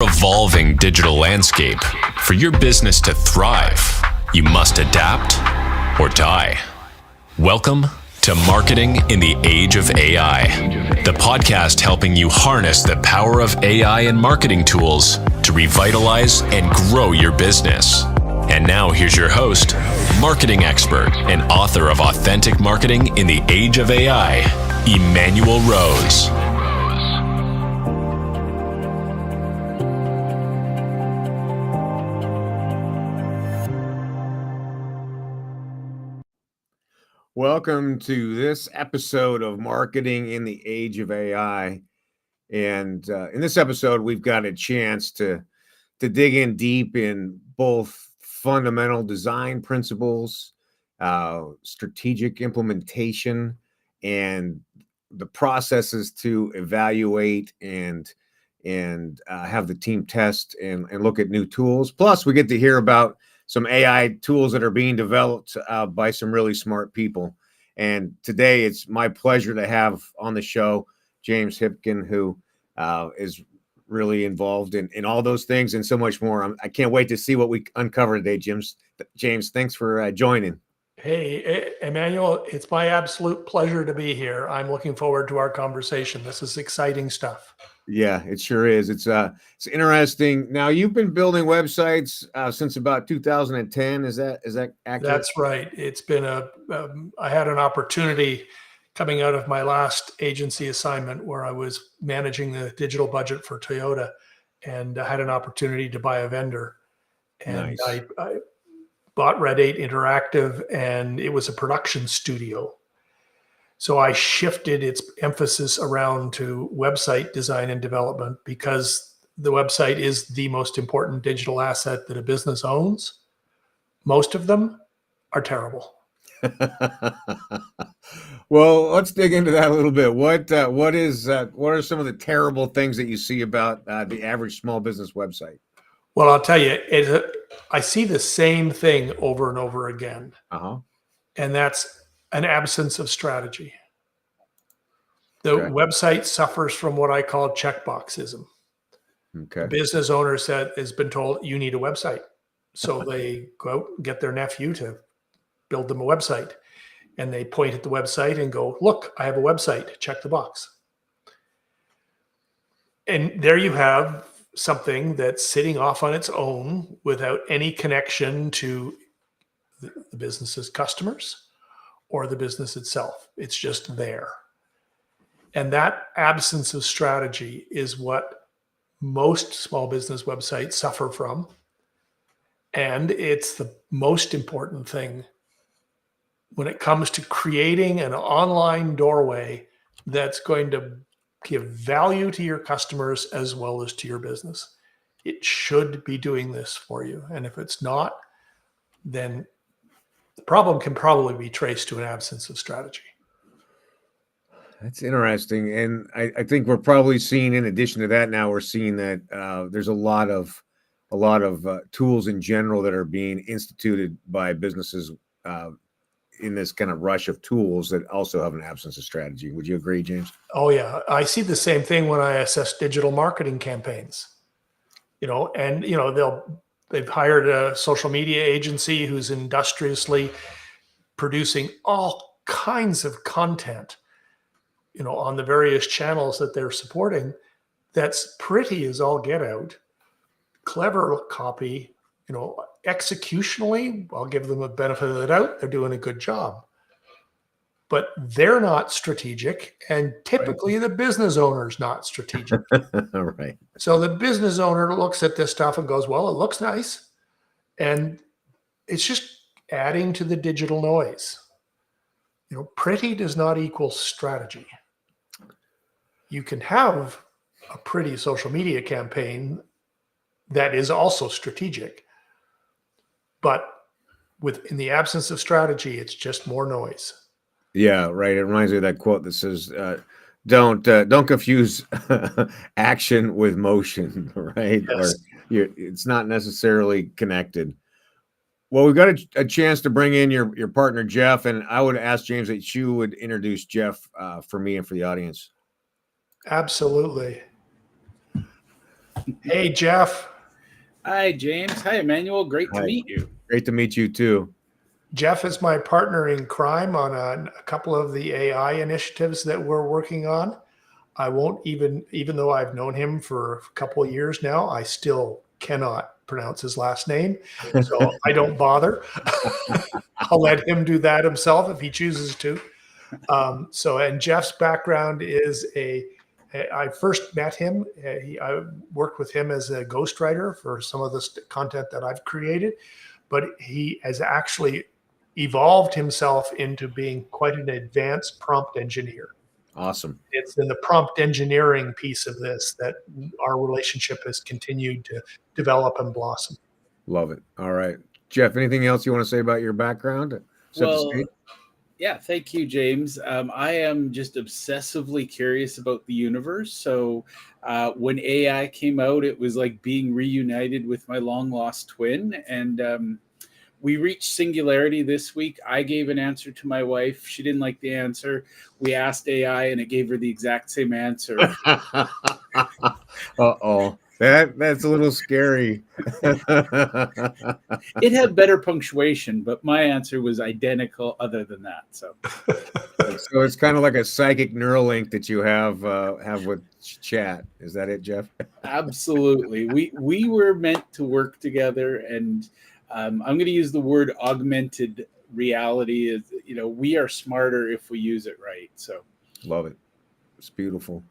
Evolving digital landscape. For your business to thrive, you must adapt or die. Welcome to Marketing in the Age of AI, the podcast helping you harness the power of AI and marketing tools to revitalize and grow your business. And now here's your host, marketing expert and author of Authentic Marketing in the Age of AI, Emmanuel Rose. Welcome to this episode of Marketing in the Age of AI. And in this episode, we've got a chance to dig in deep in both fundamental design principles, strategic implementation, and the processes to evaluate and have the team test and look at new tools. Plus, we get to hear about some AI tools that are being developed by some really smart people. And today it's my pleasure to have on the show James Hipkin, who is really involved in all those things and so much more. I can't wait to see what we uncover today, James, thanks for joining. Hey, Emmanuel, it's my absolute pleasure to be here. I'm looking forward to our conversation. This is exciting stuff. Yeah, it sure is. It's interesting. Now, you've been building websites since about 2010. Is that accurate? That's right. It's been I had an opportunity coming out of my last agency assignment where I was managing the digital budget for Toyota, and I had an opportunity to buy a vendor. And nice. I bought Red 8 Interactive, and it was a production studio. So I shifted its emphasis around to website design and development because the website is the most important digital asset that a business owns. Most of them are terrible. Well, let's dig into that a little bit. What are some of the terrible things that you see about the average small business website? Well, I'll tell you, I see the same thing over and over again. And that's an absence of strategy. The website suffers from what I call checkboxism. The business owner has been told, you need a website. So they go out and get their nephew to build them a website. And they point at the website and go, look, I have a website, check the box. And there you have something that's sitting off on its own without any connection to the business's customers or the business itself. It's just there. And that absence of strategy is what most small business websites suffer from. And it's the most important thing when it comes to creating an online doorway that's going to give value to your customers as well as to your business. It should be doing this for you. And if it's not, then the problem can probably be traced to an absence of strategy. That's interesting. And I think we're probably seeing, in addition to that, now we're seeing that there's a lot of tools in general that are being instituted by businesses in this kind of rush of tools that also have an absence of strategy. Would you agree, James? Oh yeah. I see the same thing when I assess digital marketing campaigns, and they've hired a social media agency who's industriously producing all kinds of content, on the various channels that they're supporting. That's pretty as all get out, clever copy, executionally, I'll give them a benefit of the doubt. They're doing a good job, but they're not strategic. And typically the business owner's not strategic. Right. So the business owner looks at this stuff and goes, well, it looks nice. And it's just adding to the digital noise. Pretty does not equal strategy. You can have a pretty social media campaign that is also strategic. But in the absence of strategy, it's just more noise. Yeah, right. It reminds me of that quote that says, "Don't confuse action with motion." Right? Yes. Or it's not necessarily connected. Well, we've got a chance to bring in your partner Jeff, and I would ask James that you would introduce Jeff for me and for the audience. Absolutely. Hey, Jeff. Hi, James. Hi, Emmanuel. Great to Hi. meet you. Great to meet you too. Jeff is my partner in crime on a couple of the AI initiatives that we're working on. I won't even though I've known him for a couple of years now, I still cannot pronounce his last name. So I don't bother. I'll let him do that himself if he chooses to. And Jeff's background is I first met him. I worked with him as a ghostwriter for some of the content that I've created, but he has actually evolved himself into being quite an advanced prompt engineer. Awesome. It's in the prompt engineering piece of this that our relationship has continued to develop and blossom. Love it. All right. Jeff, anything else you want to say about your background? Yeah, thank you, James. I am just obsessively curious about the universe. So when AI came out, it was like being reunited with my long lost twin. And we reached singularity this week. I gave an answer to my wife. She didn't like the answer. We asked AI and it gave her the exact same answer. Uh-oh. That's a little scary. It had better punctuation, but my answer was identical other than that. So it's kind of like a psychic Neuralink that you have with chat. Is that it, Jeff? Absolutely. We were meant to work together, and I'm going to use the word augmented reality. Is, we are smarter if we use it right. So love it. It's beautiful.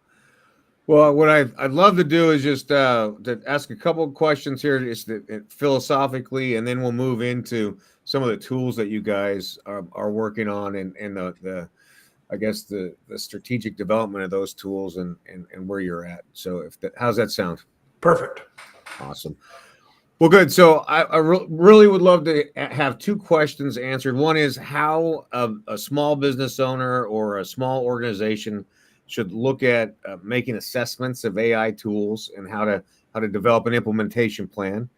Well, what I'd love to do is just to ask a couple of questions here, just philosophically, and then we'll move into some of the tools that you guys are working on, and the I guess the strategic development of those tools and where you're at. So, how's that sound? Perfect. Awesome. Well, good. So I really would love to have two questions answered. One is how a small business owner or a small organization should look at making assessments of AI tools and how to develop an implementation plan.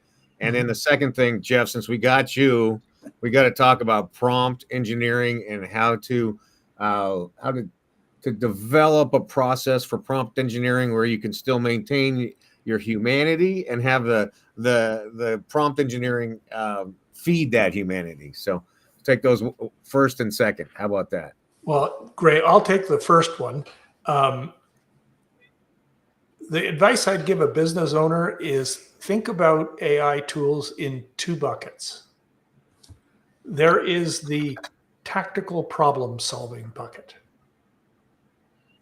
And then the second thing, Jeff, since we got you, we got to talk about prompt engineering and how to develop a process for prompt engineering where you can still maintain your humanity and have the prompt engineering feed that humanity. So take those first and second. How about that? Well, great. I'll take the first one. The advice I'd give a business owner is think about AI tools in two buckets. There is the tactical problem solving bucket.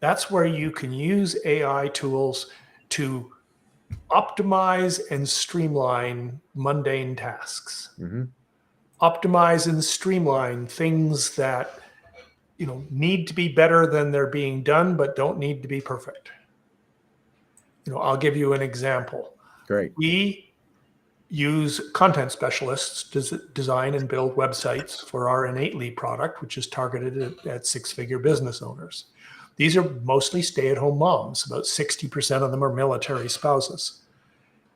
That's where you can use AI tools to optimize and streamline mundane tasks. Mm-hmm. Optimize and streamline things that need to be better than they're being done, but don't need to be perfect. I'll give you an example. Great. We use content specialists to design and build websites for our Innately product, which is targeted at six-figure business owners. These are mostly stay-at-home moms. About 60% of them are military spouses.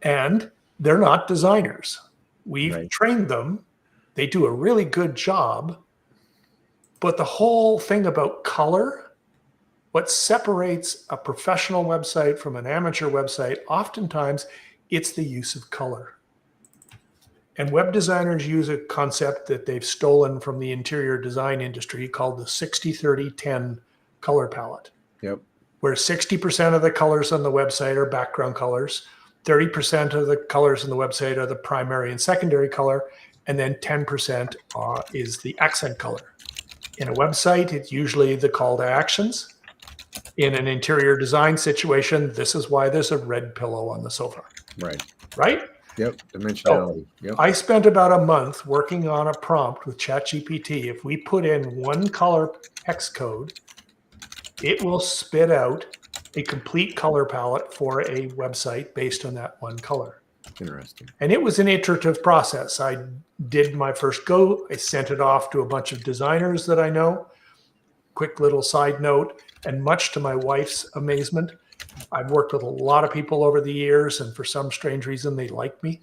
And they're not designers. We've trained them. They do a really good job. But the whole thing about color, what separates a professional website from an amateur website, oftentimes it's the use of color. And web designers use a concept that they've stolen from the interior design industry called the 60-30-10 color palette. Yep. Where 60% of the colors on the website are background colors, 30% of the colors on the website are the primary and secondary color, and then 10% is the accent color. In a website, it's usually the call to actions. In an interior design situation, this is why there's a red pillow on the sofa. Right? Yep. Dimensionality. Yep. I spent about a month working on a prompt with ChatGPT. If we put in one color hex code, it will spit out a complete color palette for a website based on that one color. Interesting. And it was an iterative process. I did my first go. I sent it off to a bunch of designers that I know. Quick little side note, and much to my wife's amazement, I've worked with a lot of people over the years, and for some strange reason, they like me.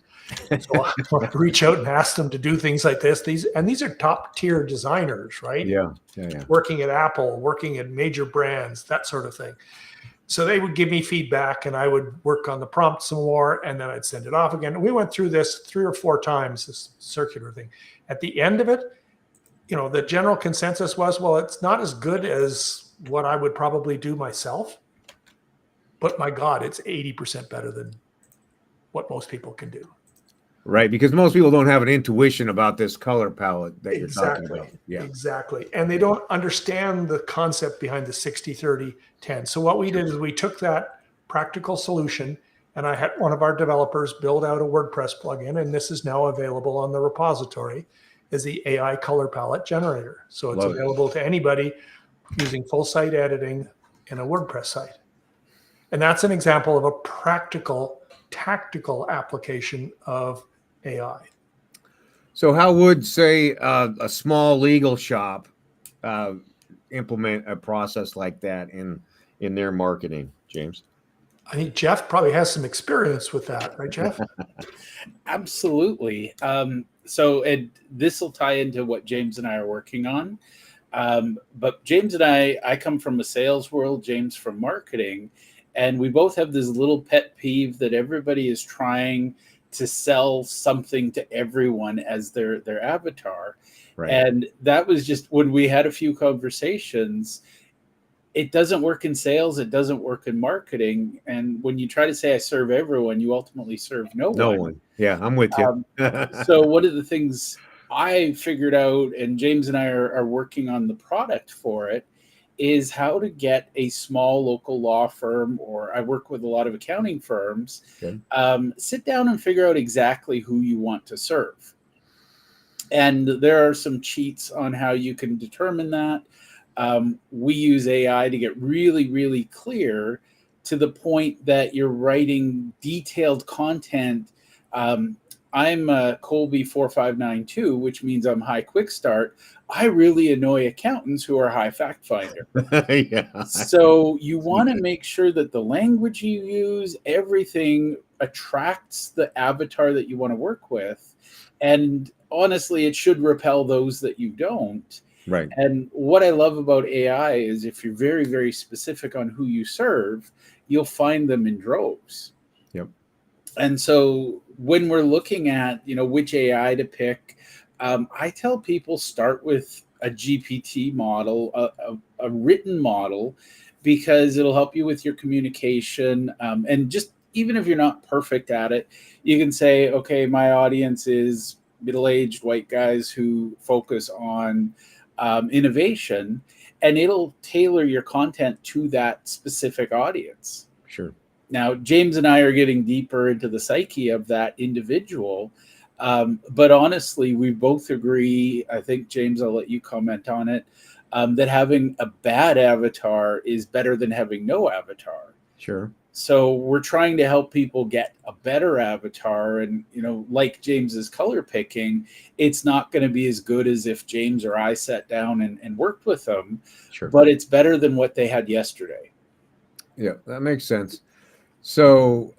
So I reach out and ask them to do things like this. These are top tier designers, right? Yeah. Working at Apple, working at major brands, that sort of thing. So they would give me feedback and I would work on the prompt some more and then I'd send it off again. We went through this 3 or 4 times, this circular thing. At the end of it, the general consensus was, well, it's not as good as what I would probably do myself, but my God, it's 80% better than what most people can do. Right, because most people don't have an intuition about this color palette that you're talking about. Yeah, exactly. And they don't understand the concept behind the 60-30-10. So what we did is we took that practical solution and I had one of our developers build out a WordPress plugin, and this is now available on the repository as the AI color palette generator. So it's available to anybody using full site editing in a WordPress site. And that's an example of a practical, tactical application of AI. So how would, say, a small legal shop implement a process like that in their marketing, James? I think Jeff probably has some experience with that, right, Jeff? Absolutely. So this will tie into what James and I are working on. But James and I come from a sales world, James from marketing, and we both have this little pet peeve that everybody is trying to sell something to everyone as their avatar. Right. And that was just when we had a few conversations. It doesn't work in sales. It doesn't work in marketing. And when you try to say I serve everyone, you ultimately serve no one. Yeah, I'm with you. So one of the things I figured out, and James and I are working on the product for it, is how to get a small local law firm, or I work with a lot of accounting firms, sit down and figure out exactly who you want to serve. And there are some cheats on how you can determine that. We use AI to get really, really clear to the point that you're writing detailed content. I'm Colby 4592, which means I'm high quick start. I really annoy accountants who are high fact finder. Yeah. So you want to make sure that the language you use, everything attracts the avatar that you want to work with. And honestly, it should repel those that you don't. Right. And what I love about AI is if you're very, very specific on who you serve, you'll find them in droves. Yep. And so when we're looking at, which AI to pick, I tell people start with a GPT model, a written model, because it'll help you with your communication. And just even if you're not perfect at it, you can say, okay, my audience is middle-aged white guys who focus on innovation, and it'll tailor your content to that specific audience. Sure. Now, James and I are getting deeper into the psyche of that individual. But honestly, we both agree, I think, James, I'll let you comment on it, that having a bad avatar is better than having no avatar. Sure. So we're trying to help people get a better avatar. And, like James's color picking, it's not going to be as good as if James or I sat down and worked with them. Sure. But it's better than what they had yesterday. Yeah, that makes sense. So,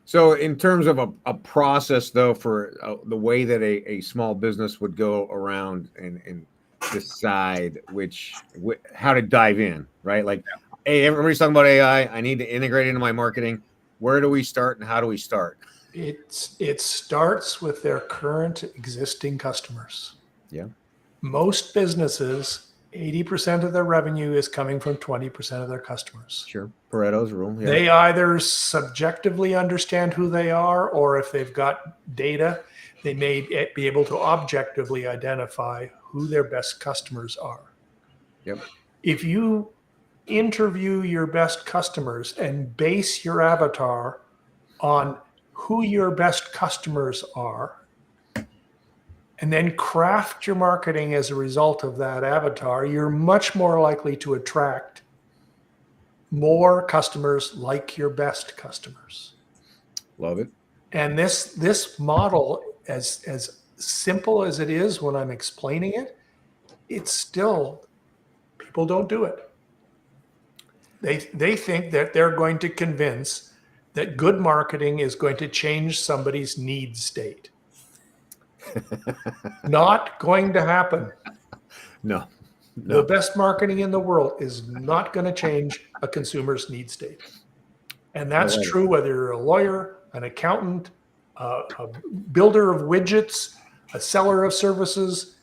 so in terms of a process, though, for the way that a small business would go around and decide how to dive in, right? Like, hey, everybody's talking about AI. I need to integrate into my marketing. Where do we start and how do we start? It starts with their current existing customers. Yeah. Most businesses, 80% of their revenue is coming from 20% of their customers. Sure. Pareto's rule. Yeah. They either subjectively understand who they are, or if they've got data, they may be able to objectively identify who their best customers are. Yep. If you interview your best customers and base your avatar on who your best customers are, and then craft your marketing as a result of that avatar, you're much more likely to attract more customers like your best customers. Love it. And this model, as simple as it is when I'm explaining it, it's still, people don't do it. They think that they're going to convince that good marketing is going to change somebody's need state. Not going to happen. No. The best marketing in the world is not going to change a consumer's need state. And that's true whether you're a lawyer, an accountant, a builder of widgets, a seller of services.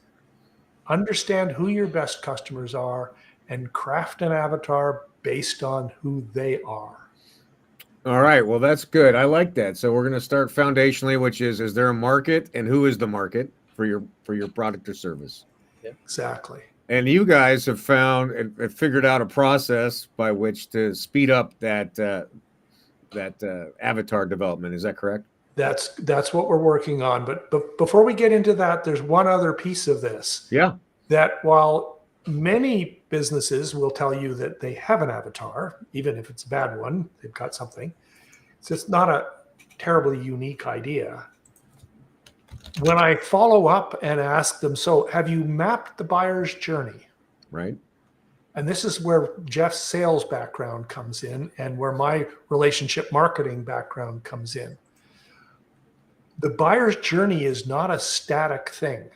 Understand who your best customers are and craft an avatar based on who they are. All right. Well, that's good. I like that. So we're going to start foundationally, which is there a market and who is the market for your product or service? Exactly. And you guys have found and figured out a process by which to speed up that avatar development. Is that correct? That's what we're working on. But before we get into that, there's one other piece of this. Yeah. That while many businesses will tell you that they have an avatar, even if it's a bad one, they've got something. So it's not a terribly unique idea. When I follow up and ask them, so have you mapped the buyer's journey? Right. And this is where Jeff's sales background comes in and where my relationship marketing background comes in. The buyer's journey is not a static thing.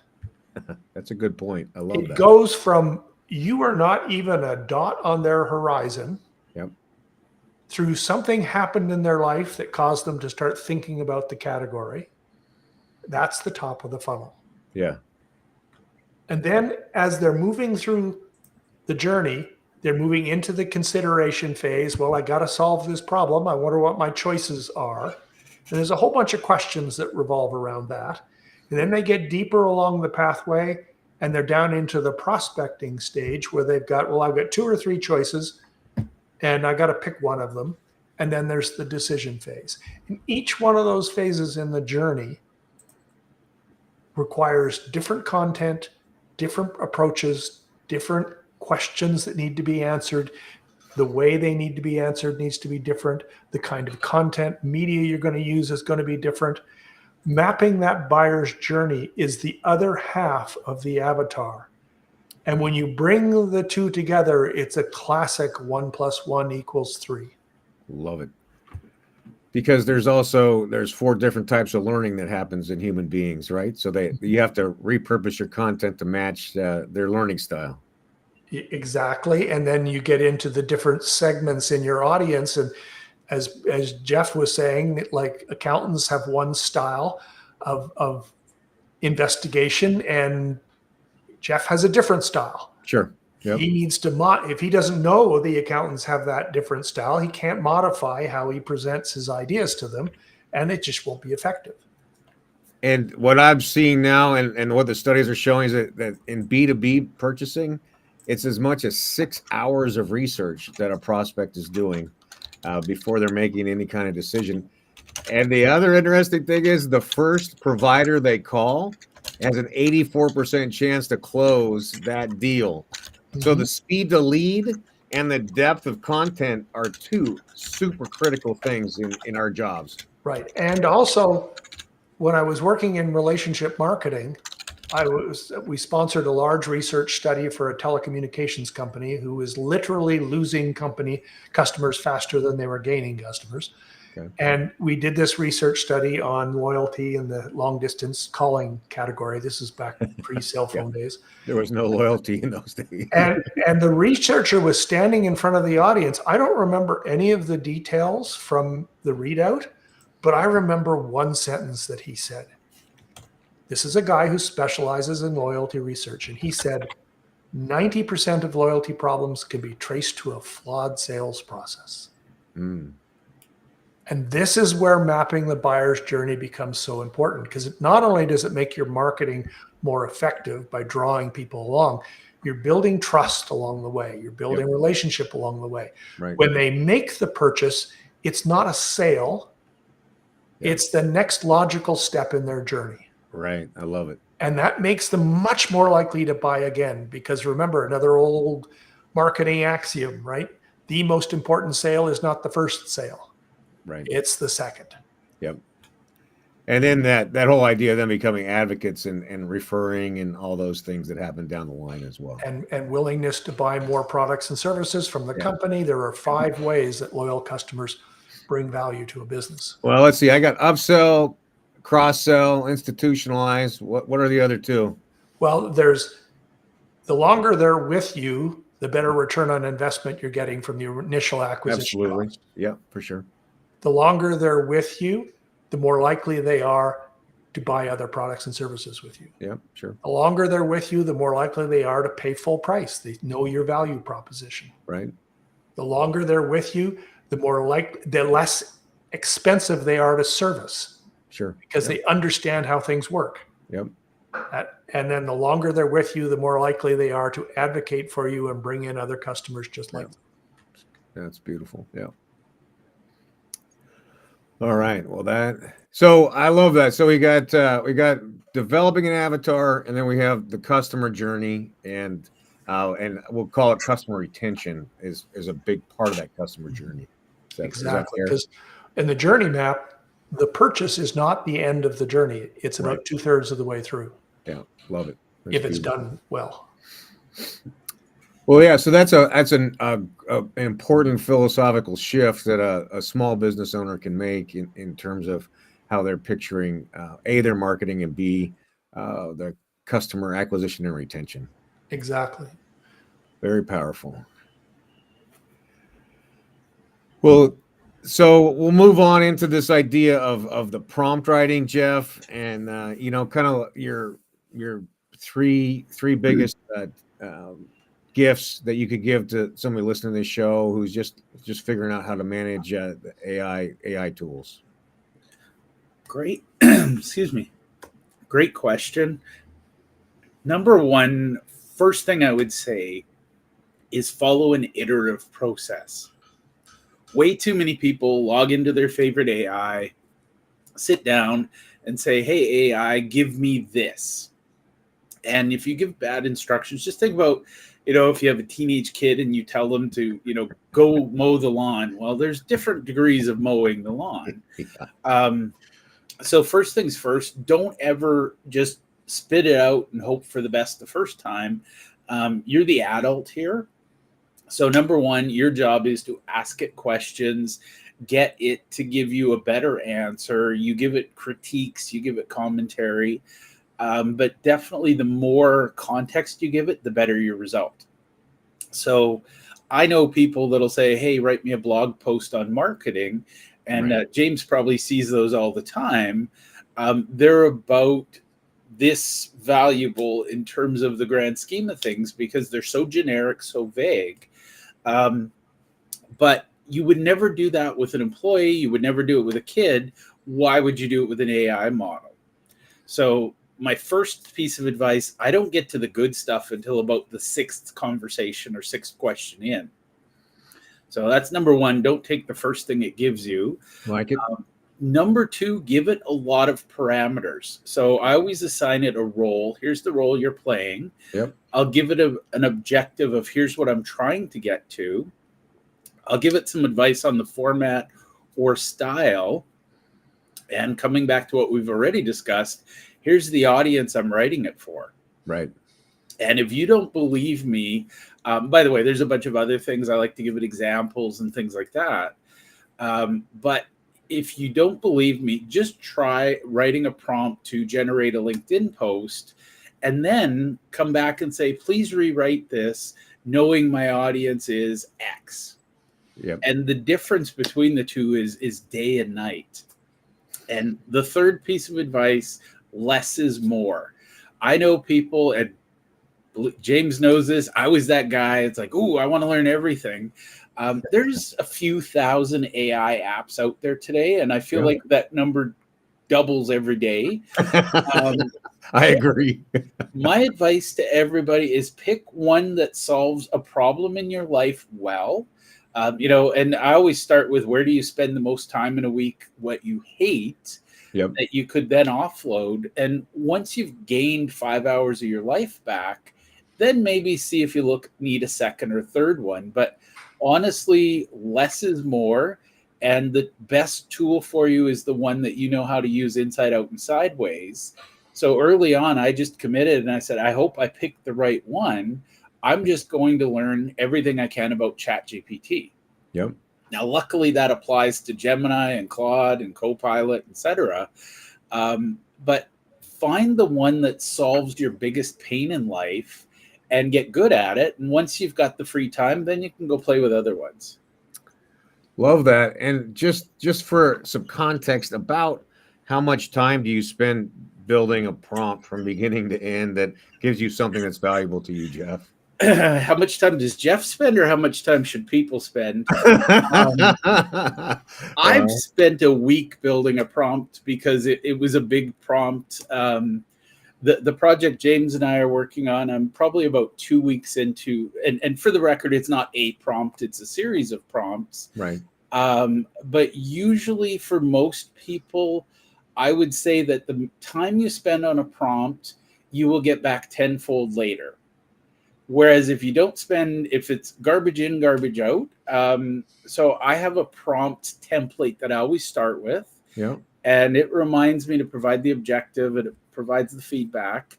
That's a good point. I love that. It goes from you are not even a dot on their horizon. Yep. Through something happened in their life that caused them to start thinking about the category. That's the top of the funnel. Yeah. And then as they're moving through the journey, they're moving into the consideration phase. Well, I got to solve this problem. I wonder what my choices are. And there's a whole bunch of questions that revolve around that. And then they get deeper along the pathway and they're down into the prospecting stage where they've got, well, I've got 2 or 3 choices and I got to pick one of them. And then there's the decision phase. And each one of those phases in the journey requires different content, different approaches, different questions that need to be answered. The way they need to be answered needs to be different. The kind of content, media you're going to use is going to be different. Mapping that buyer's journey is the other half of the avatar. And when you bring the two together, it's a classic 1 + 1 = 3. Love it. Because there's 4 different types of learning that happens in human beings, right? So you have to repurpose your content to match their learning style. Exactly. And then you get into the different segments in your audience. And as Jeff was saying, like accountants have one style of investigation and Jeff has a different style. Sure. Yep. He needs to, if he doesn't know the accountants have that different style, he can't modify how he presents his ideas to them and it just won't be effective. And what I'm seeing now and what the studies are showing is that in B2B purchasing, it's as much as 6 hours of research that a prospect is doing before they're making any kind of decision. And the other interesting thing is the first provider they call has an 84% chance to close that deal. Mm-hmm. So the speed to lead and the depth of content are 2 super critical things in our jobs. Right. And also, when I was working in relationship marketing, we sponsored a large research study for a telecommunications company who was literally losing customers faster than they were gaining customers. Okay. And we did this research study on loyalty in the long distance calling category. This is back pre-cell phone days. There was no loyalty in those days. And the researcher was standing in front of the audience. I don't remember any of the details from the readout, but I remember one sentence that he said. This is a guy who specializes in loyalty research. And he said, 90% of loyalty problems can be traced to a flawed sales process. Mm. And this is where mapping the buyer's journey becomes so important because not only does it make your marketing more effective by drawing people along, you're building trust along the way. You're building relationship along the way. Right. When they make the purchase, it's not a sale. It's the next logical step in their journey. Right. I love it. And that makes them much more likely to buy again because remember, another old marketing axiom, right? The most important sale is not the first sale. Right. It's the second. Yep. And then that whole idea of them becoming advocates and referring and all those things that happen down the line as well. And willingness to buy more products and services from the company. There are 5 ways that loyal customers bring value to a business. Well, let's see. I got upsell, cross-sell, institutionalize. What are the other 2? Well, there's The longer they're with you, the better return on investment you're getting from the initial acquisition Absolutely. cost. Yeah, for sure. The longer they're with you, the more likely they are to buy other products and services with you. Yeah, sure. The longer they're with you, the more likely they are to pay full price. They know your value proposition. Right. The longer they're with you, the less expensive they are to service Sure. because they understand how things work. Yep. And then the longer they're with you, the more likely they are to advocate for you and bring in other customers just like them. That's beautiful. Yeah. All right. Well, so I love that. So we got developing an avatar, and then we have the customer journey, and we'll call it customer retention is a big part of that customer journey. Exactly. Because in the journey map, the purchase is not the end of the journey. It's about 2/3 of the way through. Yeah. Love it. If it's done well. Well, yeah. So that's an important philosophical shift that a small business owner can make in terms of how they're picturing A, their marketing, and B, their customer acquisition and retention. Exactly. Very powerful. Well, so we'll move on into this idea of the prompt writing, Jeff, and kind of your three biggest gifts that you could give to somebody listening to this show who's just figuring out how to manage the AI tools. Great. Excuse me. Great question. Number one, first thing I would say is follow an iterative process. Way too many people log into their favorite AI, sit down and say, hey, AI, give me this. And if you give bad instructions, just think about, if you have a teenage kid and you tell them to, go mow the lawn. Well, there's different degrees of mowing the lawn. So first things first, don't ever just spit it out and hope for the best the first time. You're the adult here. So number one, your job is to ask it questions, get it to give you a better answer. You give it critiques, you give it commentary. But definitely the more context you give it, the better your result. So I know people that'll say, hey, write me a blog post on marketing. And James probably sees those all the time. They're about this valuable in terms of the grand scheme of things because they're so generic, so vague. But you would never do that with an employee. You would never do it with a kid. Why would you do it with an AI model? So my first piece of advice, I don't get to the good stuff until about the sixth conversation or sixth question in. So that's number one. Don't take the first thing it gives you. Like it. Number two, give it a lot of parameters. So I always assign it a role. Here's the role you're playing. Yep. I'll give it an objective of here's what I'm trying to get to. I'll give it some advice on the format or style. And coming back to what we've already discussed, here's the audience I'm writing it for. Right. And if you don't believe me, by the way, there's a bunch of other things. I like to give it examples and things like that. But if you don't believe me, just try writing a prompt to generate a LinkedIn post and then come back and say, please rewrite this knowing my audience is X. Yep. And the difference between the two is day and night. And the third piece of advice, less is more. I know people, and James knows this, I was that guy. It's like, ooh, I want to learn everything. There's a few thousand AI apps out there today, and I feel like that number doubles every day. I agree. My advice to everybody is pick one that solves a problem in your life well. And I always start with where do you spend the most time in a week, what you hate, that you could then offload. And once you've gained 5 hours of your life back, then maybe see if you need a second or third one. But honestly, less is more. And the best tool for you is the one that you know how to use inside out and sideways. So early on, I just committed and I said, I hope I picked the right one. I'm just going to learn everything I can about ChatGPT. Yep. Now, luckily, that applies to Gemini and Claude and Copilot, etc. But find the one that solves your biggest pain in life and get good at it. And once you've got the free time, then you can go play with other ones. Love that. And just for some context about how much time do you spend building a prompt from beginning to end that gives you something that's valuable to you, Jeff? How much time does Jeff spend, or how much time should people spend? I've spent a week building a prompt because it was a big prompt. The project James and I are working on, I'm probably about 2 weeks into, and for the record, it's not a prompt, it's a series of prompts. Right. But usually for most people, I would say that the time you spend on a prompt, you will get back tenfold later. Whereas if you don't spend, if it's garbage in, garbage out. So I have a prompt template that I always start with. Yeah. And it reminds me to provide the objective, and it provides the feedback.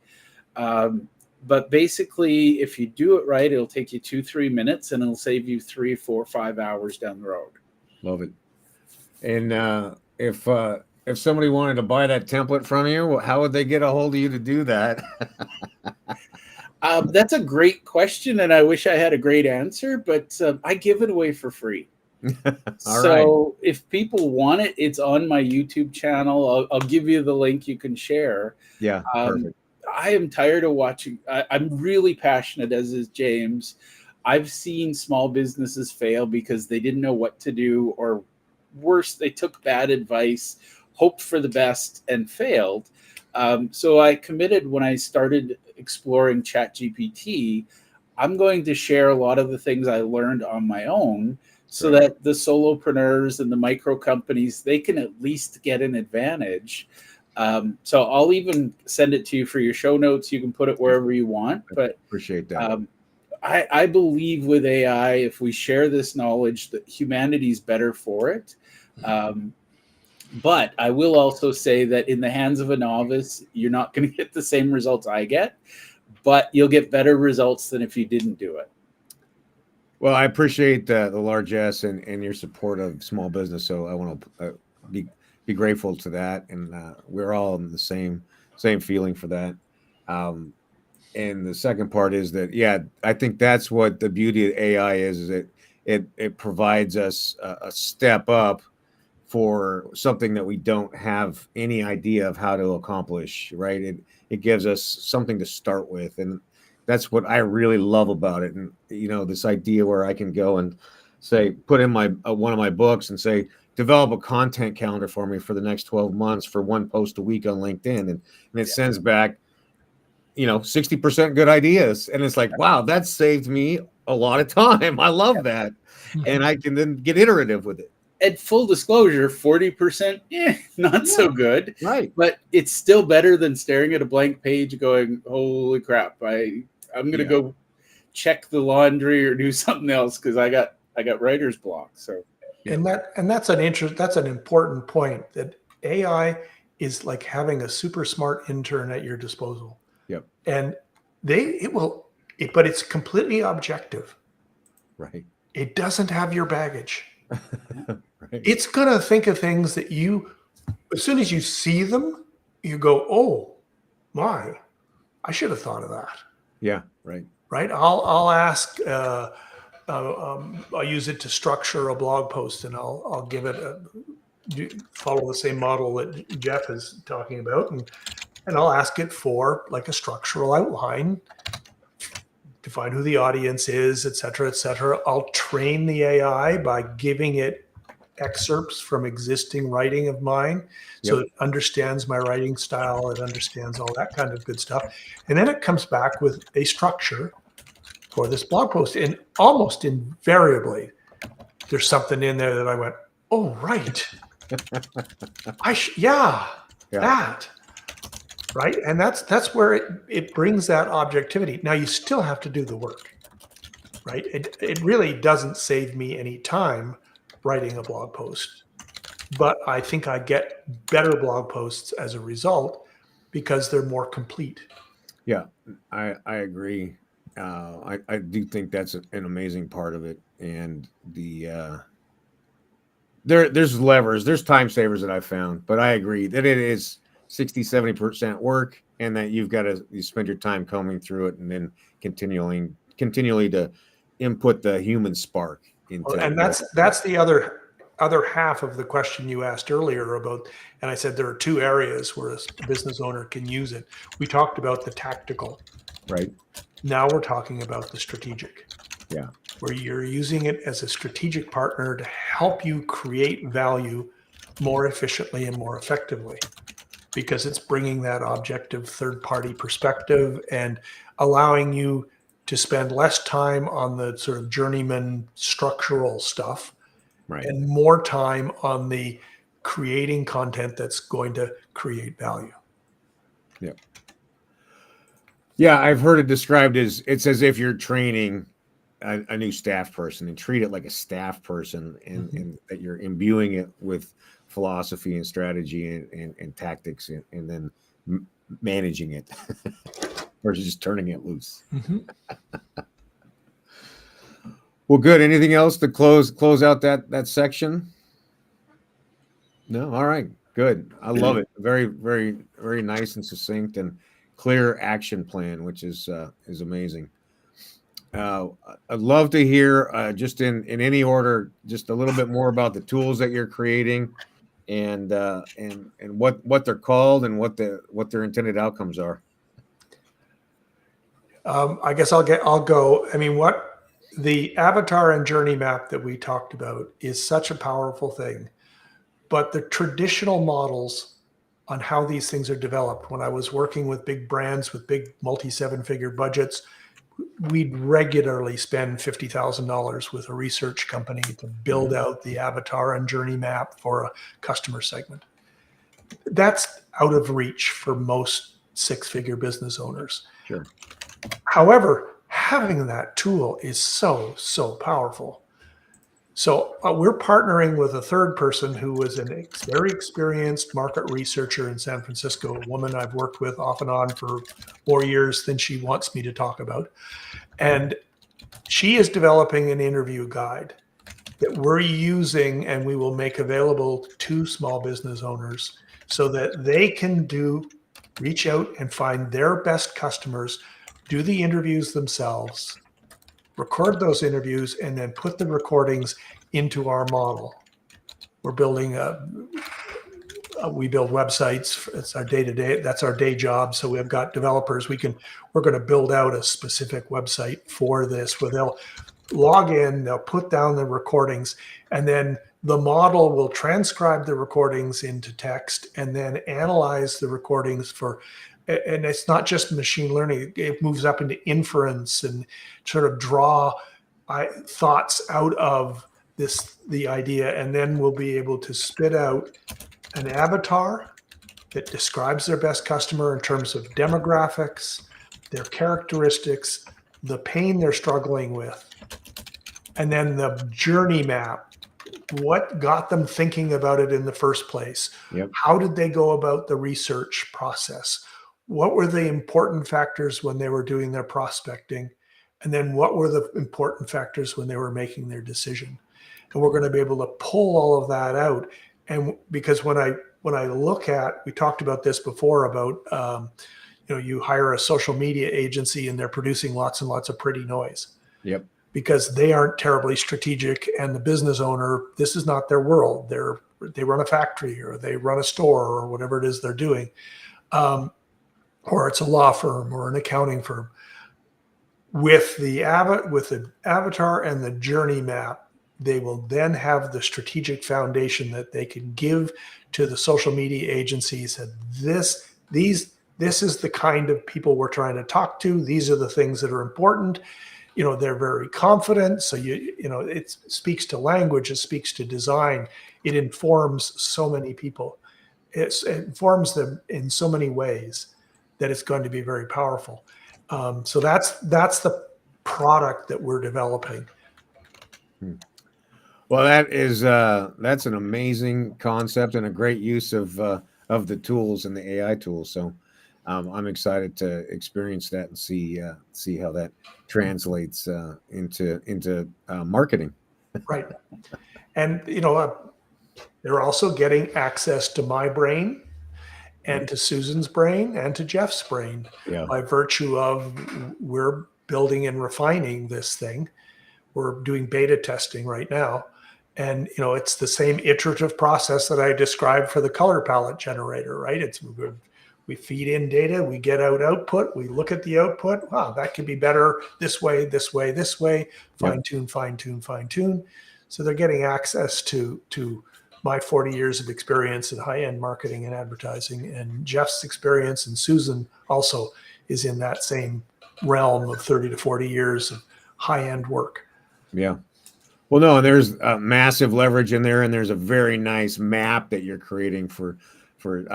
But basically, if you do it right, it'll take you 2-3 minutes, and it'll save you 3, 4, 5 hours down the road. Love it. And if somebody wanted to buy that template from you, how would they get a hold of you to do that? That's a great question, and I wish I had a great answer, but I give it away for free. So if people want it, it's on my YouTube channel. I'll give you the link you can share. Yeah, perfect. I am tired of watching. I'm really passionate, as is James. I've seen small businesses fail because they didn't know what to do, or worse, they took bad advice, hoped for the best, and failed. So I committed when I started exploring ChatGPT, I'm going to share a lot of the things I learned on my own, so that the solopreneurs and the micro companies, they can at least get an advantage. So I'll even send it to you for your show notes. You can put it wherever you want. But appreciate that. I believe with AI, if we share this knowledge, that humanity's better for it. But I will also say that in the hands of a novice, you're not going to get the same results I get, but you'll get better results than if you didn't do it. Well, I appreciate the largesse and your support of small business. So I want to be grateful to that, and we're all in the same feeling for that. And the second part is that, yeah, I think that's what the beauty of AI is that it provides us a step up for something that we don't have any idea of how to accomplish, right? It gives us something to start with, and that's what I really love about it. And this idea where I can go and say, put in my one of my books and say, develop a content calendar for me for the next 12 months for 1 post a week on LinkedIn, and it sends back 60% good ideas, and it's like, wow, that saved me a lot of time. I love that. And I can then get iterative with it. And full disclosure, 40%, not so good. Right. But it's still better than staring at a blank page going, holy crap, I'm going to go check the laundry or do something else because I got writer's block. So and that's an important point, that AI is like having a super smart intern at your disposal. Yep. And but it's completely objective. Right. It doesn't have your baggage. Right. It's going to think of things that as soon as you see them, you go, oh my, I should have thought of that. Yeah. Right. Right. I'll ask, I'll use it to structure a blog post, and I'll give it follow the same model that Jeff is talking about. And I'll ask it for like a structural outline, define who the audience is, et cetera, et cetera. I'll train the AI by giving it excerpts from existing writing of mine. So it understands my writing style. It understands all that kind of good stuff. And then it comes back with a structure for this blog post. And almost invariably, there's something in there that I went, oh, right. That. Right. And that's where it brings that objectivity. Now you still have to do the work, right? It really doesn't save me any time writing a blog post, but I think I get better blog posts as a result because they're more complete. Yeah, I agree. I do think that's an amazing part of it. And there's levers, there's time savers that I found, but I agree that it is 60-70% work and that you spend your time combing through it and then continually to input the human spark into And that's the other half of the question you asked earlier about, and I said there are two areas where a business owner can use it. We talked about the tactical. right. Now we're talking about the strategic. Yeah. Where you're using it as a strategic partner to help you create value more efficiently and more effectively, because it's bringing that objective third-party perspective and allowing you to spend less time on the sort of journeyman structural stuff, Right. and more time on the creating content that's going to create value. Yeah. Yeah, I've heard it described as it's as if you're training a new staff person and treat it like a staff person, and that you're imbuing it with philosophy and strategy and tactics, and then managing it versus just turning it loose. Well, good. Anything else to close out that section? No. All right. Good. I love it. Very, very, very nice and succinct and clear action plan, which is amazing. I'd love to hear just in any order, just a little bit more about the tools that you're creating, and what they're called and what their intended outcomes are. I guess I'll go. I mean, what the avatar and journey map that we talked about is such a powerful thing, but the traditional models on how these things are developed, when I was working with big brands with big multi-seven-figure budgets, we'd regularly spend $50,000 with a research company to build out the avatar and journey map for a customer segment. That's out of reach for most six-figure business owners. Sure. However, having that tool is so powerful. So we're partnering with a third person who was a very experienced market researcher in San Francisco, a woman I've worked with off and on for more years than she wants me to talk about. And she is developing an interview guide that we're using, and we will make available to small business owners so that they can reach out and find their best customers, do the interviews themselves, record those interviews, and then put the recordings into our model. We're building we build websites. It's our day-to-day. That's our day job. So we've got developers. We're going to build out a specific website for this where they'll log in, they'll put down the recordings, and then the model will transcribe the recordings into text and then analyze the recordings and it's not just machine learning. It moves up into inference and sort of draw thoughts out of the idea. And then we'll be able to spit out an avatar that describes their best customer in terms of demographics, their characteristics, the pain they're struggling with, and then the journey map. What got them thinking about it in the first place? Yep. How did they go about the research process? What were the important factors when they were doing their prospecting? And then what were the important factors when they were making their decision? And we're going to be able to pull all of that out. And because when I look at, we talked about this before about, you hire a social media agency and they're producing lots and lots of pretty noise. Yep. Because they aren't terribly strategic, and the business owner, this is not their world. They run a factory or they run a store or whatever it is they're doing. Or it's a law firm or an accounting firm. With the avatar and the journey map, they will then have the strategic foundation that they can give to the social media agencies. And this is the kind of people we're trying to talk to. These are the things that are important. They're very confident. So it speaks to language. It speaks to design. It informs so many people. It informs them in so many ways that it's going to be very powerful. So that's the product that we're developing. Well, that's an amazing concept and a great use of the tools and the AI tools. So I'm excited to experience that and see how that translates into marketing. Right. And they're also getting access to my brain and to Susan's brain and to Jeff's brain Yeah. by virtue of we're building and refining this thing. We're doing beta testing right now. And, it's the same iterative process that I described for the color palette generator, right? We feed in data, we get out output, we look at the output. Wow, that could be better this way, this way, this way, fine tune, fine tune, fine tune. So they're getting access to my 40 years of experience in high-end marketing and advertising, and Jeff's experience, and Susan also is in that same realm of 30 to 40 years of high-end work. Yeah. Well, no, there's a massive leverage in there, and there's a very nice map that you're creating for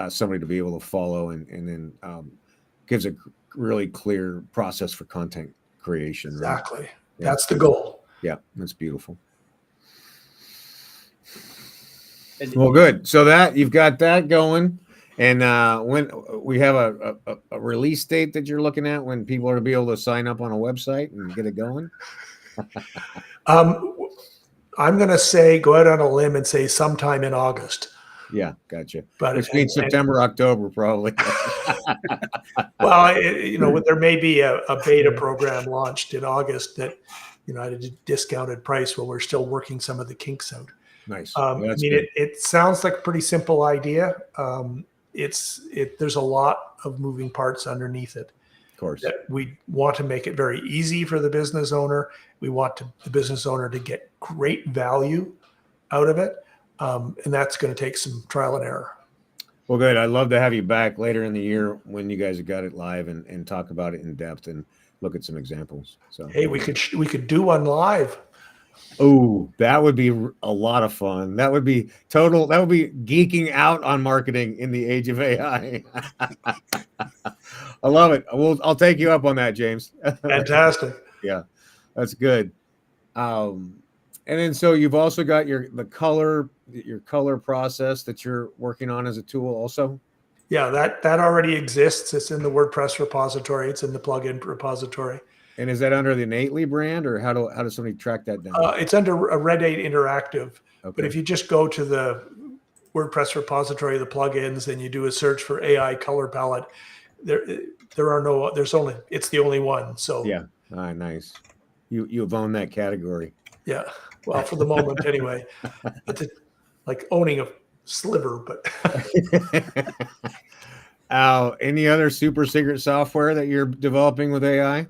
somebody to be able to follow, and then gives a really clear process for content creation. Right? Exactly. Yeah. That's the goal. Yeah, that's beautiful. Well, good. So that you've got that going, and when we have a release date that you're looking at, when people are to be able to sign up on a website and get it going. I'm going to say, go out on a limb and say sometime in August. Yeah, gotcha. But which means September, October, probably. Well, there may be a beta program launched in August that, at a discounted price while we're still working some of the kinks out. Nice. It sounds like a pretty simple idea. There's a lot of moving parts underneath it. Of course. That we want to make it very easy for the business owner. We want the business owner to get great value out of it. And that's going to take some trial and error. Well, good. I'd love to have you back later in the year when you guys have got it live and talk about it in depth and look at some examples. So, hey, we could do one live. Oh, that would be a lot of fun. That would be geeking out on marketing in the age of AI. I love it. I'll take you up on that, James. Fantastic. Yeah, that's good. And then so you've also got your color process that you're working on as a tool also. Yeah, that already exists. It's in the WordPress repository. It's in the plugin repository. And is that under the Innately brand, or how does somebody track that down? It's under a Red 8 Interactive. Okay. But if you just go to the WordPress repository, the plugins, and you do a search for AI color palette, it's the only one. So yeah, nice. You've owned that category. Yeah, well, for the moment anyway. It's like owning a sliver, but. Any other super secret software that you're developing with AI?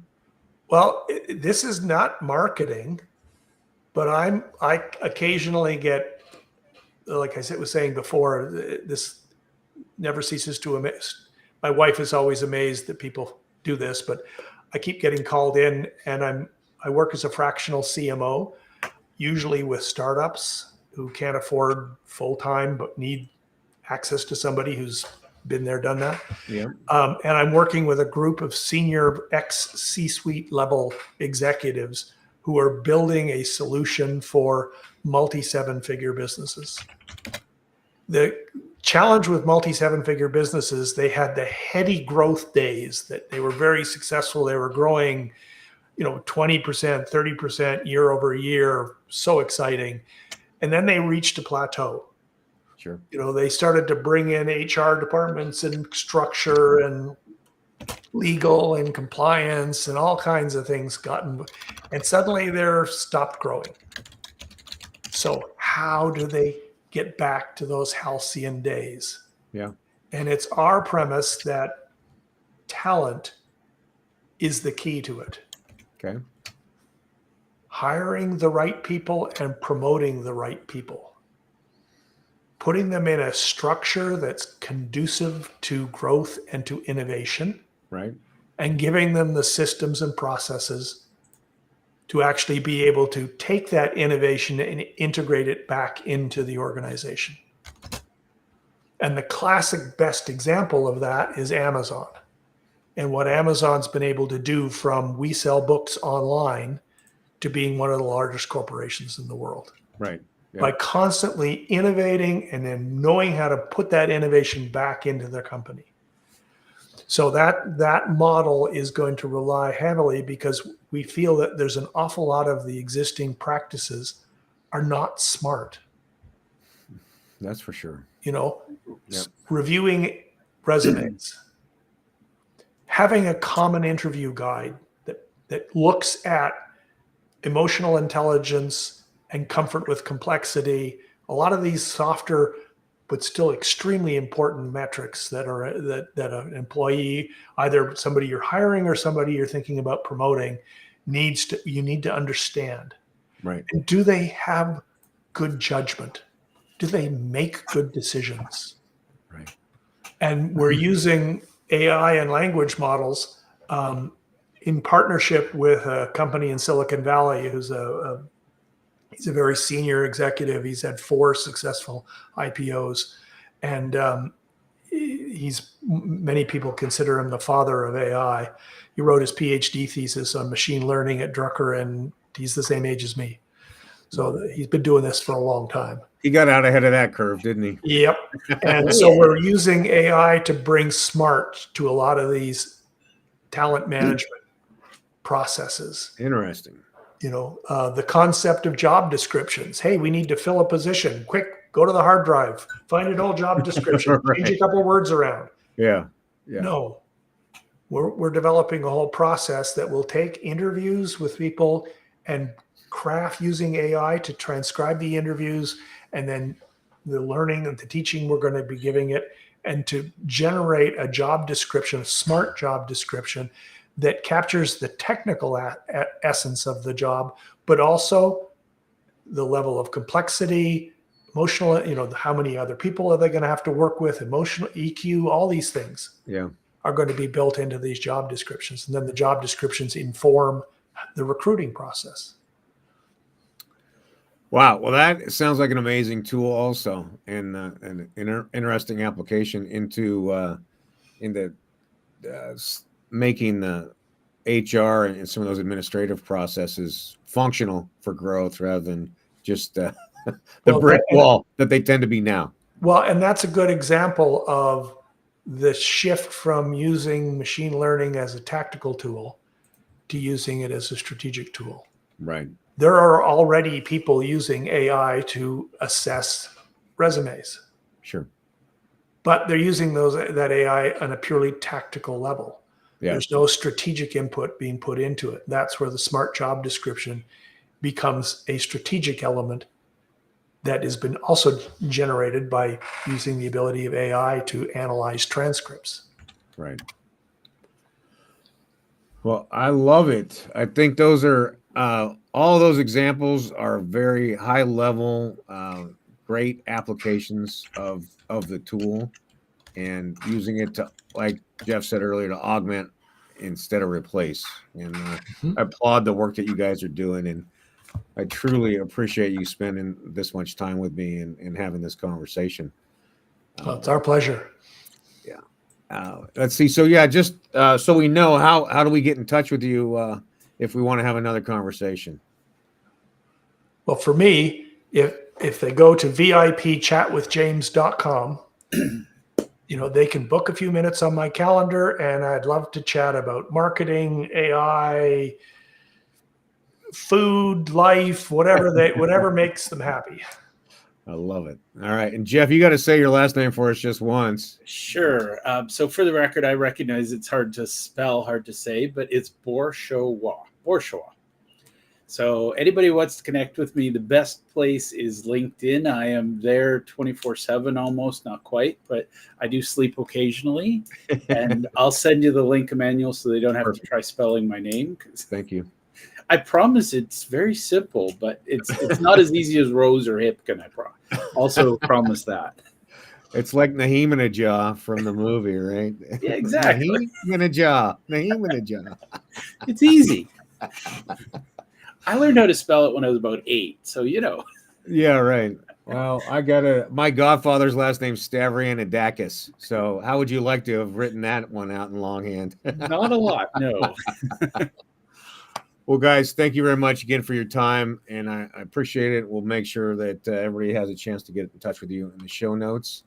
Well, this is not marketing, but I occasionally get, like I was saying before, this never ceases to amaze. My wife is always amazed that people do this, but I keep getting called in, and I work as a fractional CMO, usually with startups who can't afford full-time but need access to somebody who's been there, done that. Yeah. And I'm working with a group of senior C-suite level executives who are building a solution for multi-seven-figure businesses. The challenge with multi-seven-figure businesses, they had the heady growth days that they were very successful. They were growing, 20%, 30% year over year. So exciting. And then they reached a plateau. Sure. They started to bring in HR departments and structure and legal and compliance and all kinds of things and suddenly they're stopped growing. So how do they get back to those halcyon days? Yeah. And it's our premise that talent is the key to it. Okay. Hiring the right people and promoting the right people. Putting them in a structure that's conducive to growth and to innovation. Right. And giving them the systems and processes to actually be able to take that innovation and integrate it back into the organization. And the classic best example of that is Amazon. And what Amazon's been able to do from we sell books online to being one of the largest corporations in the world. Right. Yeah. By constantly innovating and then knowing how to put that innovation back into their company. So that model is going to rely heavily because we feel that there's an awful lot of the existing practices are not smart. That's for sure. Reviewing resumes. Having a common interview guide that looks at emotional intelligence and comfort with complexity, a lot of these softer but still extremely important metrics that an employee, either somebody you're hiring or somebody you're thinking about promoting, you need to understand. Right. And do they have good judgment? Do they make good decisions? Right. And we're using AI and language models in partnership with a company in Silicon Valley who's he's a very senior executive. He's had 4 successful IPOs, and many people consider him the father of AI. He wrote his PhD thesis on machine learning at Drucker, and he's the same age as me. So he's been doing this for a long time. He got out ahead of that curve, didn't he? Yep. And so we're using AI to bring smart to a lot of these talent management processes. Interesting. The concept of job descriptions. Hey, we need to fill a position. Quick, go to the hard drive, find an old job description, Right. change a couple words around. Yeah. No, we're developing a whole process that will take interviews with people and craft using AI to transcribe the interviews, and then the learning and the teaching we're going to be giving it, and to generate a job description, a smart job description that captures the technical essence of the job, but also the level of complexity, emotional, how many other people are they going to have to work with, emotional EQ, all these things are going to be built into these job descriptions. And then the job descriptions inform the recruiting process. Wow. Well, that sounds like an amazing tool also, and an interesting application into making the HR and some of those administrative processes functional for growth rather than just the brick wall that they tend to be now. Well, and that's a good example of the shift from using machine learning as a tactical tool to using it as a strategic tool. Right. There are already people using AI to assess resumes. Sure. But they're using that AI on a purely tactical level. Yeah. There's no strategic input being put into it. That's where the smart job description becomes a strategic element that has been also generated by using the ability of AI to analyze transcripts. Right. Well, I love it. I think those are all those examples are very high level, great applications of the tool, and using it to, like Jeff said earlier, to augment instead of replace. And I applaud the work that you guys are doing, and I truly appreciate you spending this much time with me and having this conversation. Well, it's our pleasure. Yeah. Let's see. So yeah, just so we know, how do we get in touch with you if we want to have another conversation? Well, for me, if they go to vipchatwithjames.com, they can book a few minutes on my calendar, and I'd love to chat about marketing, AI, food, life, whatever makes them happy. I love it. All right. And Jeff, you got to say your last name for us just once. Sure. So for the record, I recognize it's hard to spell, hard to say, but it's Bourgeois. So anybody who wants to connect with me, the best place is LinkedIn. I am there 24/7 almost, not quite, but I do sleep occasionally. And I'll send you the link, Emmanuel, so they don't have to try spelling my name. Thank you. I promise it's very simple, but it's not as easy as Rose or Hipkin. I also promise that. It's like Naheem from the movie, right? Yeah, exactly. Naheem. It's easy. I learned how to spell it when I was about 8, so Yeah, right. Well, my godfather's last name's Stavrianidakis. So how would you like to have written that one out in longhand? Not a lot, no. Well, guys, thank you very much again for your time, and I appreciate it. We'll make sure that everybody has a chance to get in touch with you in the show notes.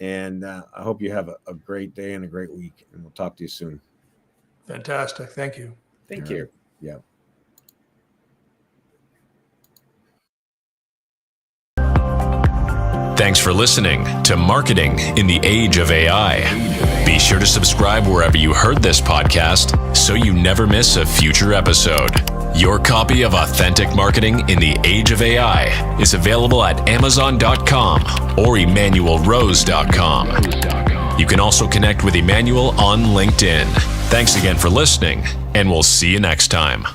And I hope you have a great day and a great week, and we'll talk to you soon. Fantastic. Thank you. Thank you. Yeah. Thanks for listening to Marketing in the Age of AI. Be sure to subscribe wherever you heard this podcast so you never miss a future episode. Your copy of Authentic Marketing in the Age of AI is available at Amazon.com or EmmanuelRose.com. You can also connect with Emmanuel on LinkedIn. Thanks again for listening, and we'll see you next time.